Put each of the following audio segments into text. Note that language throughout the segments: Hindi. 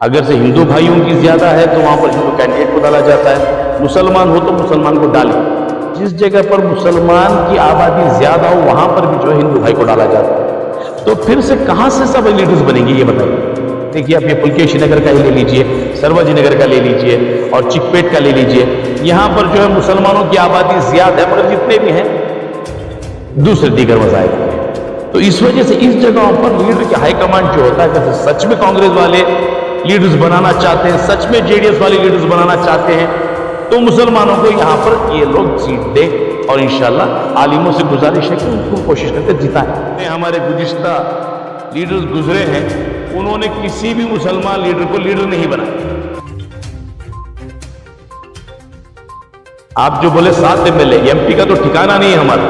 अगर से हिंदू भाइयों की ज्यादा है तो वहां पर हिंदू कैंडिडेट को डाला जाता है, मुसलमान हो तो मुसलमान को डाले। जिस जगह पर मुसलमान की आबादी ज्यादा हो वहां पर भी जो है हिंदू भाई को डाला जाता है। तो फिर से कहां से सब लीडर्स बनेंगे ये बताइए। देखिए, आप ये पुलकेशी नगर का ही ले लीजिए, सर्वाजी नगर का ले लीजिए और चिकपेट का ले लीजिए। यहां पर जो है मुसलमानों की आबादी ज्यादा है, मगर जितने भी हैं दूसरे दीगर मज़ाहिब के हैं। तो इस वजह से इस जगहों पर लीडर के हाईकमांड जो होता है, अगर सच में कांग्रेस वाले लीडर्स बनाना चाहते हैं, सच में जेडीएस वाले लीडर्स बनाना चाहते हैं, तो मुसलमानों को यहां पर ये लोग सीट दें और इंशाल्लाह आलिमों से गुजारिश है कि उनको कोशिश करके जिताएं। हमारे गुज़िश्ता लीडर्स गुजरे हैं, उन्होंने किसी भी मुसलमान लीडर को लीडर नहीं बनाया। आप जो बोले 7 MLA, एमपी का तो ठिकाना नहीं है हमारा।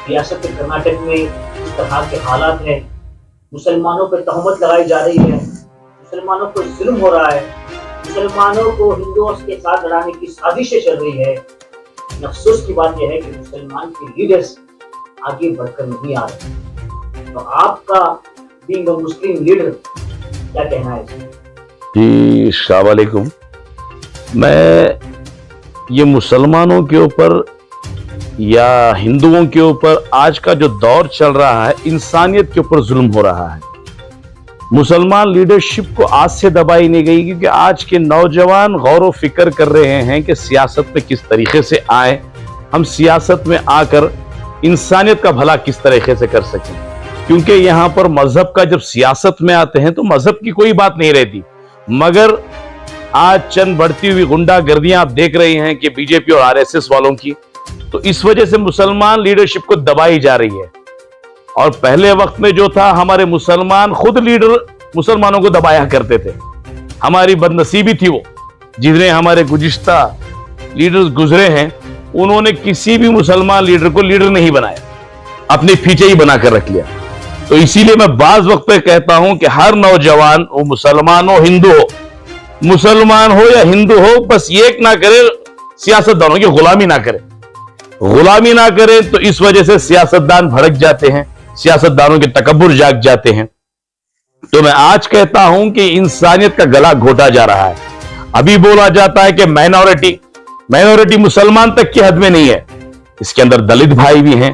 रियासत कर्नाटक में इस तरह के हालात हैं, मुसलमानों पर तहमत लगाई जा रही है, मुसलमानों पर जुल्म हो रहा है, मुसलमानों को हिंदुओं के साथ लड़ाने की साजिशें चल रही है। अफसोस की बात यह है कि मुसलमान के लीडर्स आगे बढ़कर नहीं आ रहे। तो आपका बीइंग अ मुस्लिम लीडर क्या कहना है? जी, अस्सलाम वालेकुम। मैं ये मुसलमानों के ऊपर या हिंदुओं के ऊपर आज का जो दौर चल रहा है, इंसानियत के ऊपर जुल्म हो रहा है। मुसलमान लीडरशिप को आज से दबाई नहीं गई, क्योंकि आज के नौजवान गौर व फिक्र कर रहे हैं कि सियासत में किस तरीके से आए, हम सियासत में आकर इंसानियत का भला किस तरीके से कर सकें। क्योंकि यहाँ पर मजहब का जब सियासत में आते हैं तो मजहब की कोई बात नहीं रहती, मगर आज चंद बढ़ती हुई गुंडागर्दियां आप देख रहे हैं कि बीजेपी और आरएसएस वालों की, तो इस वजह से मुसलमान लीडरशिप को दबाई जा रही है। और पहले वक्त में जो था, हमारे मुसलमान खुद लीडर मुसलमानों को दबाया करते थे। हमारी बदनसीबी थी वो, जिन्हें हमारे गुज़िश्ता लीडर्स गुजरे हैं, उन्होंने किसी भी मुसलमान लीडर को लीडर नहीं बनाया, अपने फीचे ही बनाकर रख लिया। तो इसीलिए मैं बाज वक्त पे कहता हूं कि हर नौजवान, वो मुसलमान हो हिंदू हो, मुसलमान हो या हिंदू हो, बस ये ना करे सियासतदानों की गुलामी ना करे। गुलामी ना करे तो इस वजह से सियासतदान भड़क जाते हैं, सियासतदानों के तकब्बुर जाग जाते हैं। तो मैं आज कहता हूं कि इंसानियत का गला घोटा जा रहा है। अभी बोला जाता है कि माइनॉरिटी मुसलमान तक की हद में नहीं है, इसके अंदर दलित भाई भी हैं,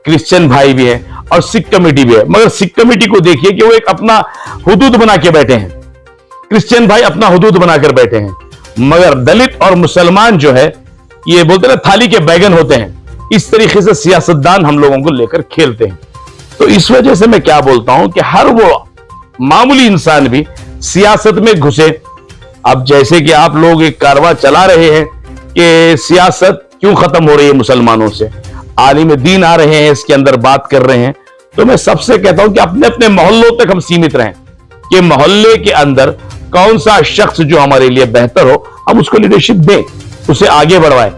क्रिश्चियन भाई भी हैं और सिख कमेटी भी है। मगर सिख कमेटी को देखिए कि वो एक अपना हुदूद बना के बैठे हैं, क्रिश्चियन भाई अपना हुदूद बनाकर बैठे हैं, मगर दलित और मुसलमान जो है, ये बोलते ना थाली के बैगन होते हैं, इस तरीके से सियासतदान हम लोगों को लेकर खेलते हैं। तो इस वजह से मैं क्या बोलता हूं कि हर वो मामूली इंसान भी सियासत में घुसे। अब जैसे कि आप लोग एक कारवां चला रहे हैं कि सियासत क्यों खत्म हो रही है मुसलमानों से, आलिम दीन आ रहे हैं, इसके अंदर बात कर रहे हैं, तो मैं सबसे कहता हूं कि अपने अपने मोहल्लों तक हम सीमित रहें, कि मोहल्ले के अंदर कौन सा शख्स जो हमारे लिए बेहतर हो, हम उसको लीडरशिप दें, उसे आगे बढ़वाएं।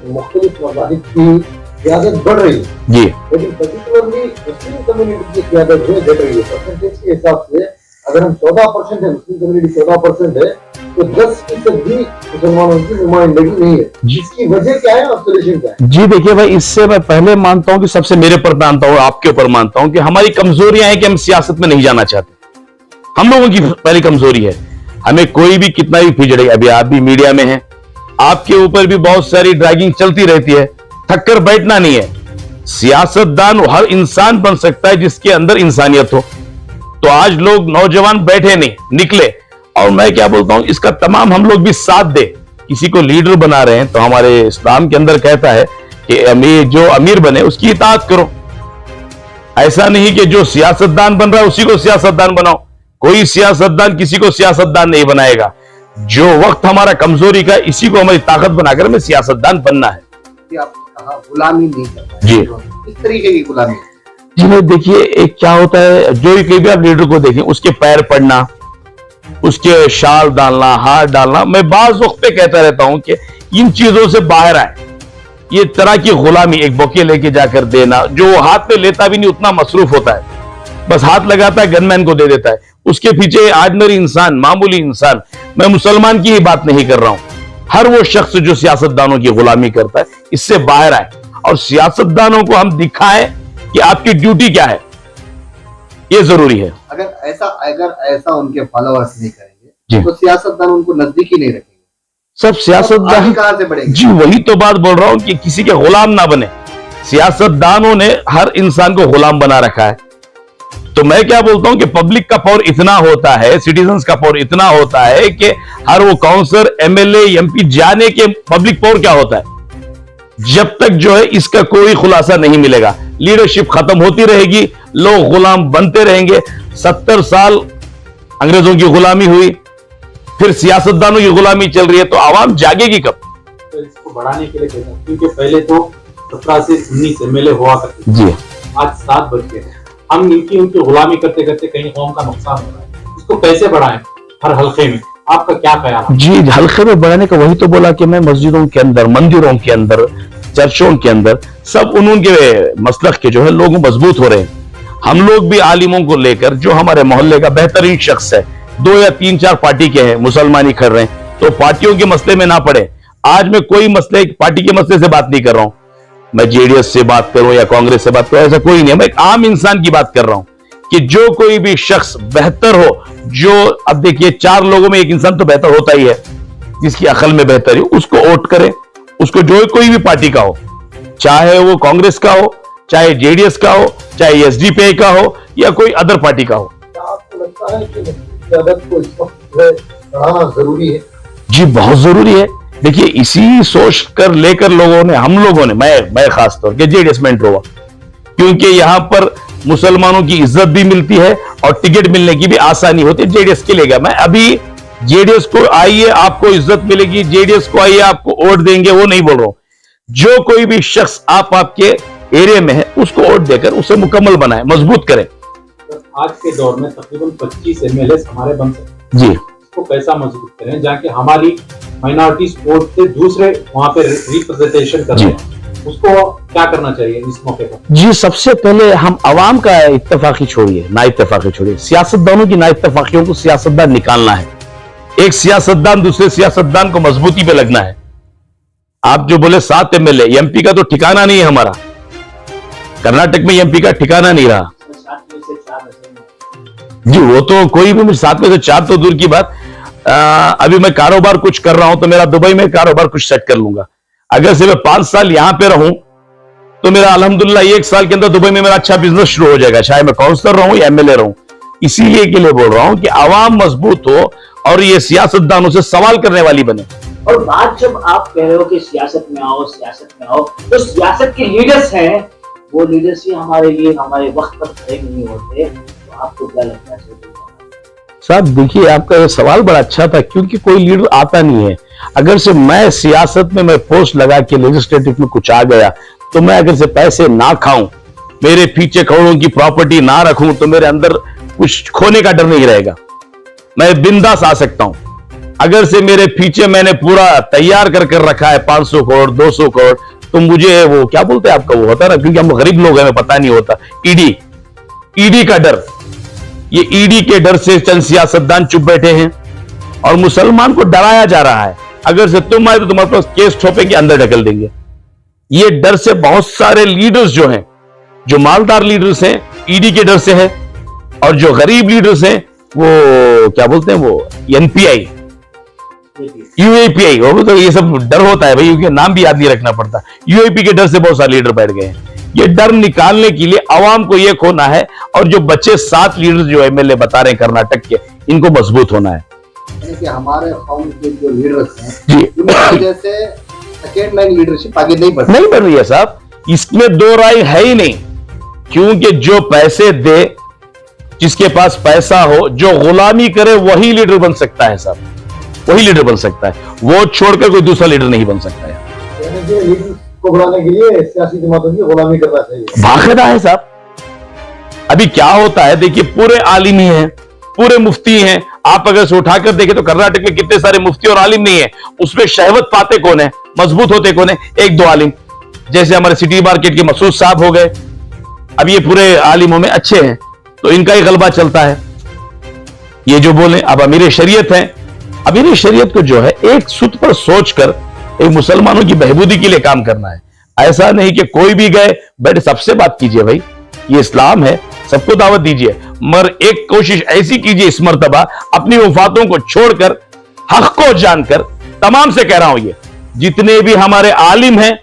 मुख्तलिफ मज़ाहिब की क़यादत बढ़ रही है जी, लेकिन पर्टिकुलरली मुस्लिम कम्युनिटी की क़यादत जो घट रही है। परसेंटेज के हिसाब से अगर हम 14% है, मुस्लिम कम्युनिटी 14% है, तो 10% भी मुसलमानों की नुमाइंदगी नहीं है। इसकी वजह क्या है और सोल्यूशन क्या है? जी देखिए भाई, इससे मैं पहले मानता हूं कि सबसे मेरे पर मानता हूं, आपके ऊपर मानता हूं कि हमारी कमजोरियां हैं कि हम सियासत में नहीं जाना चाहते। हम लोगों की पहली कमजोरी है, हमें कोई भी कितना भी फिजड़े। अभी आप भी मीडिया में हैं, आपके ऊपर भी बहुत सारी ड्रैगिंग चलती रहती है, थक कर बैठना नहीं है। सियासतदान हर इंसान बन सकता है जिसके अंदर इंसानियत हो। तो आज लोग नौजवान बैठे नहीं, निकले, और मैं क्या बोलता हूं, इसका तमाम हम लोग भी साथ दे। किसी को लीडर बना रहे हैं तो हमारे इस्लाम के अंदर कहता है कि जो अमीर बने उसकी इताअत करो। ऐसा नहीं कि जो सियासतदान बन रहा है उसी को सियासतदान बनाओ। कोई सियासतदान किसी को सियासतदान नहीं बनाएगा। जो वक्त हमारा कमजोरी का, इसी को हमारी ताकत बनाकर हमें सियासतदान बनना है। आपने कहा गुलामी नहीं करना जी, इस तरीके की गुलामी। जी मैं देखिए, एक क्या होता है, जो कहीं भी आप लीडर को देखें, उसके पैर पड़ना, उसके शाल डालना, हार डालना, मैं बाज वक्त पे कहता रहता हूं कि इन चीजों से बाहर आए। ये तरह की गुलामी, एक बोके लेके जाकर देना, जो हाथ में लेता भी नहीं, उतना मसरूफ होता है, बस हाथ लगाता है, गनमैन को दे देता है, उसके पीछे ऑर्डिनरी इंसान, मामूली इंसान, मैं मुसलमान की ही बात नहीं कर रहा हूं, हर वो शख्स जो सियासतदानों की गुलामी करता है, इससे बाहर आए और सियासतदानों को हम दिखाएं कि आपकी ड्यूटी क्या है। ये जरूरी है। अगर ऐसा उनके फॉलोअर्स नहीं जी। करेंगे तो सियासतदान उनको नजदीक ही नहीं रखेंगे। सब सियासतदान कहां से बढ़ेंगे? जी वही तो बात बोल रहा हूं कि किसी के गुलाम ना बने। सियासतदानों ने हर इंसान को गुलाम बना रखा है। तो मैं क्या बोलता हूं कि पब्लिक का पावर इतना होता है, सिटीजन्स का पावर इतना होता है कि हर वो काउंसलर, एमएलए, एमपी जाने के पब्लिक पावर क्या होता है। जब तक जो है इसका कोई खुलासा नहीं मिलेगा, लीडरशिप खत्म होती रहेगी, लोग गुलाम बनते रहेंगे। 70 साल अंग्रेजों की गुलामी हुई, फिर सियासतदानों की गुलामी चल रही है, तो आवाम जागेगी कब? तो इसको बढ़ाने के लिए कहता हूं, क्योंकि पहले तो 17 से 19 एमएलए हुआ करते थे, जी आज 7 बच गए। हम उनकी गुलामी करते करते कहीं कौम का नुकसान हो रहा है, इसको कैसे बढ़ाएं हर हल्के में? आपका क्या ख्याल है? जी, हल्के में बढ़ाने का वही तो बोला कि मैं मस्जिदों के अंदर, मंदिरों के अंदर, चर्चों के अंदर सब उनके मसलक के जो है लोग मजबूत हो रहे हैं। हम लोग भी आलिमों को लेकर, जो हमारे मोहल्ले का बेहतरीन शख्स है, 2 या 3-4 पार्टी के हैं, मुसलमानी कर रहे हैं, तो पार्टियों के मसले में ना पड़े। आज मैं कोई मसले, पार्टी के मसले से बात नहीं कर रहा हूं, मैं जेडीएस से बात करूं या कांग्रेस से बात करूं, ऐसा कोई नहीं है। मैं एक आम इंसान की बात कर रहा हूं कि जो कोई भी शख्स बेहतर हो, जो अब देखिए 4 लोगों में एक इंसान तो बेहतर होता ही है, जिसकी अकल में बेहतरी हो उसको वोट करें। उसको जो कोई भी पार्टी का हो, चाहे वो कांग्रेस का हो, चाहे जेडीएस का हो, चाहे एसडीपीआई का हो या कोई अदर पार्टी का हो। क्या आपको लगता है कि क़यादत को इस वक्त बढ़ाना जरूरी है? जी बहुत जरूरी है। देखिए इसी सोच कर लेकर लोगों ने, हम लोगों ने, मैं खास तौर पे जेडीएस में एंटर हुआ, क्योंकि यहां पर मुसलमानों की इज्जत भी मिलती है और टिकट मिलने की भी आसानी होती है। जेडीएस के लिए गया मैं। अभी जेडीएस को आइए आपको इज्जत मिलेगी, जेडीएस को आइए आपको वोट देंगे, वो नहीं बोल रहा हूं। जो कोई भी शख्स आपके एरिया में है उसको वोट देकर उसे मुकम्मल बनाए, मजबूत करें। आज के दौर में तकरीबन 25 एमएलए हमारे बन सकते हैं। जी, इसको कैसा मजबूत करें जाके हमारी माइनॉरिटीज वोट से दूसरे वहां पे रिप्रेजेंटेशन कर रहे हैं, उसको क्या करना चाहिए इस मौके पर? जी सबसे पहले हम अवाम का इत्तेफाकी छोड़िए, ना इत्तेफाकी छोड़िए। सियासतदानों की ना इत्तेफाकियों को सियासतदान निकालना है। एक सियासतदान दूसरे सियासतदान को मजबूती पे लगना है। आप जो बोले 7 एमएलए, एमपी का तो ठिकाना नहीं है हमारा, कर्नाटक में एमपी का ठिकाना नहीं रहा। 7 में से 4 बचे हैं। जी वो तो कोई भी, 7 में से 4 तो दूर की बात। अभी मैं कारोबार कुछ कर रहा हूं तो मेरा दुबई में कारोबार कुछ सेट कर लूंगा। अगर से मैं 5 साल यहां पे रहूं तो मेरा अल्हम्दुलिल्लाह 1 साल के अंदर दुबई में मेरा अच्छा बिजनेस शुरू हो जाएगा, चाहे मैं काउंसलर रहूं या एमएलए रहूं। इसीलिए के लिए बोल रहा हूं कि आवाम मजबूत हो और ये सियासतदानों से सवाल करने वाली बने। और बात जब आप कह रहे हो कि सियासत में आओ, तो सियासत के लीडर्स हैं, वो लीडर्स ही हमारे लिए हमारे वक्त पर खड़े नहीं होते। तो आपको क्या लगता है? साहब देखिए आपका ये सवाल बड़ा अच्छा था, क्योंकि कोई लीडर आता नहीं है। अगर से मैं सियासत में मैं पोस्ट लगा के लेजिस्लेटिव में कुछ आ गया, तो मैं अगर से पैसे ना खाऊं, मेरे पीछे करोड़ों की प्रॉपर्टी ना रखूं, तो मेरे अंदर कुछ खोने का डर नहीं रहेगा। मैं बिंदास आ सकता हूं। अगर से मेरे पीछे मैंने पूरा तैयार कर रखा है 500 करोड़ 200 करोड़, तो मुझे वो क्या बोलते हैं आपका वो होता है ना, क्योंकि हम गरीब लोग हैं, हमें पता नहीं होता, ईडी का डर। ये ईडी के डर से चंद सियासतदान चुप बैठे हैं और मुसलमान को डराया जा रहा है। अगर से तुम आए तो तुम्हारे पास केस ठोपेंगे, अंदर ढकेल देंगे। ये डर से बहुत सारे लीडर्स जो हैं, जो मालदार लीडर्स हैं, ईडी के डर से है, और जो गरीब लीडर्स हैं वो क्या बोलते हैं, वो एनपीआई, यूएपीआई, वो तो ये सब डर होता है भाई, क्योंकि नाम भी याद नहीं रखना पड़ता। यूएपी के डर से बहुत सारे लीडर बैठ गए हैं। ये डर निकालने के लिए आवाम को ये खोना है, और जो बच्चे 7 लीडर जो एमएलए बता रहे हैं कर्नाटक के, इनको मजबूत होना है। कि हमारे कौम के जो लीडर्स हैं, जी उनकी वजह से सेकेंड लाइन लीडरशिप आगे नहीं बढ़ रही है साहब, इसमें 2 राय है ही नहीं। क्योंकि जो पैसे दे, जिसके पास पैसा हो, जो गुलामी करे, वही लीडर बन सकता है साहब, वही लीडर बन सकता है। वो छोड़कर कोई दूसरा लीडर नहीं बन सकता है। लीडर को बढ़ाने के लिए सियासी जमातों की गुलामी करना चाहिए, बाकायदा है साहब। अभी क्या होता है देखिए, पूरे आलिम ही हैं, पूरे मुफ्ती हैं। आप अगर से उठाकर देखें तो कर्नाटक में कितने सारे मुफ्ती और आलिम नहीं है, उसमें शहवत पाते कौन है, मजबूत होते कौन है? 1-2 आलिम। जैसे हमारे सिटी मार्केट के मसूद साहब हो गए, अब ये पूरे आलिमों में अच्छे हैं, तो इनका ही गलबा चलता है। ये जो बोले, अब अमीर शरीयत है, अमीर शरीयत को जो है एक सुत पर सोचकर एक मुसलमानों की बहबूदी के लिए काम करना है। ऐसा नहीं कि कोई भी गए बैठे सबसे बात कीजिए, भाई ये इस्लाम है, सबको दावत दीजिए। मगर एक कोशिश ऐसी कीजिए इस मर्तबा, अपनी वफातों को छोड़कर हक को जानकर, तमाम से कह रहा हूं, ये जितने भी हमारे आलिम हैं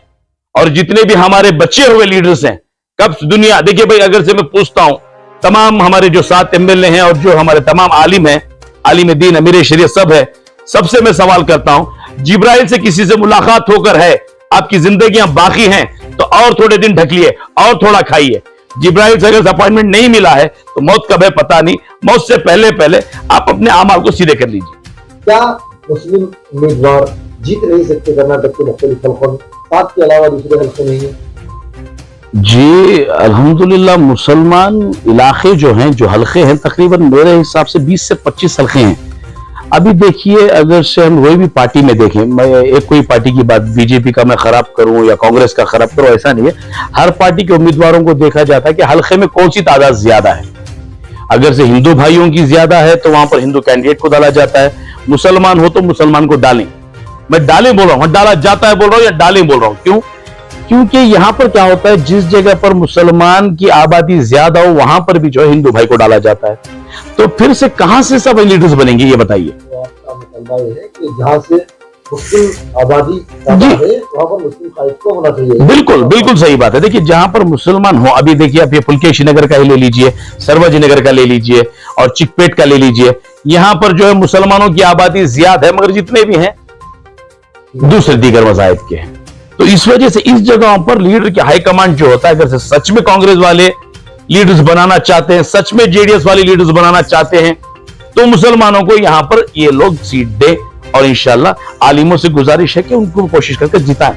और जितने भी हमारे बचे हुए लीडर्स हैं, कब दुनिया, देखिए भाई, अगर से मैं पूछता हूं तमाम हमारे जो 7 एमएलए हैं और जो हमारे तमाम आलिम हैं, आलिम दीन, अमीर शरीयत सब है, सबसे मैं सवाल करता हूं, जिब्राइल से किसी से मुलाकात होकर है, आपकी जिंदगियां बाकी हैं तो और थोड़े दिन ढकलिए और थोड़ा खाइए। जिब्राइल से अगर अपॉइंटमेंट नहीं मिला है तो मौत कब है पता नहीं, मौत से पहले पहले आप अपने अमाल को सीधे कर लीजिए। क्या मुस्लिम उम्मीदवार जीत नहीं सकते कर्नाटक के मुख्तलिफ हल्कों में, 7 के अलावा दूसरे हल्के नहीं है? जी अल्हम्दुलिल्लाह, मुसलमान इलाके जो हैं, जो हल्के हैं, तकरीबन मेरे हिसाब से 20 से 25 हल्के हैं। अभी देखिए, अगर से हम कोई भी पार्टी में देखें, मैं एक कोई पार्टी की बात बीजेपी का मैं खराब करूं या कांग्रेस का खराब करूं, ऐसा नहीं है। हर पार्टी के उम्मीदवारों को देखा जाता है कि हल्के में कौन सी तादाद ज्यादा है। अगर से हिंदू भाइयों की ज्यादा है तो वहां पर हिंदू कैंडिडेट को डाला जाता है, मुसलमान हो तो मुसलमान को डालें। मैं डालें बोल रहा हूं, डाला जाता है बोल रहा हूं या डालें बोल रहा हूं, क्यों? क्योंकि यहां पर क्या होता है, जिस जगह पर मुसलमान की आबादी ज्यादा हो वहां पर भी जो है हिंदू भाई को डाला जाता है। तो फिर से कहां से सब लीडर्स बनेंगे, ये बताइए। तो आपका मुतलबा ये है कि जहां से मुस्लिम आबादी ज्यादा है वहां पर मुस्लिम कायद को होना चाहिए। बिल्कुल बिल्कुल सही बात है। देखिए, जहां पर मुसलमान हो, अभी देखिए आप ये पुलकेशी नगर का ही ले लीजिए, सरवजी नगर का ले लीजिए और चिकपेट का ले लीजिए, यहां पर जो है मुसलमानों की आबादी ज्यादा है, मगर जितने भी हैं दूसरे दीगर मज़ाहिब के हैं। तो इस वजह से इस जगहों पर लीडर की हाईकमांड जो होता है, अगर सच में कांग्रेस वाले लीडर्स बनाना चाहते हैं, सच में जेडीएस वाले लीडर्स बनाना चाहते हैं, तो मुसलमानों को यहां पर ये लोग सीट दें और इंशाल्लाह आलिमों से गुजारिश है कि उनको कोशिश करके जिताएं।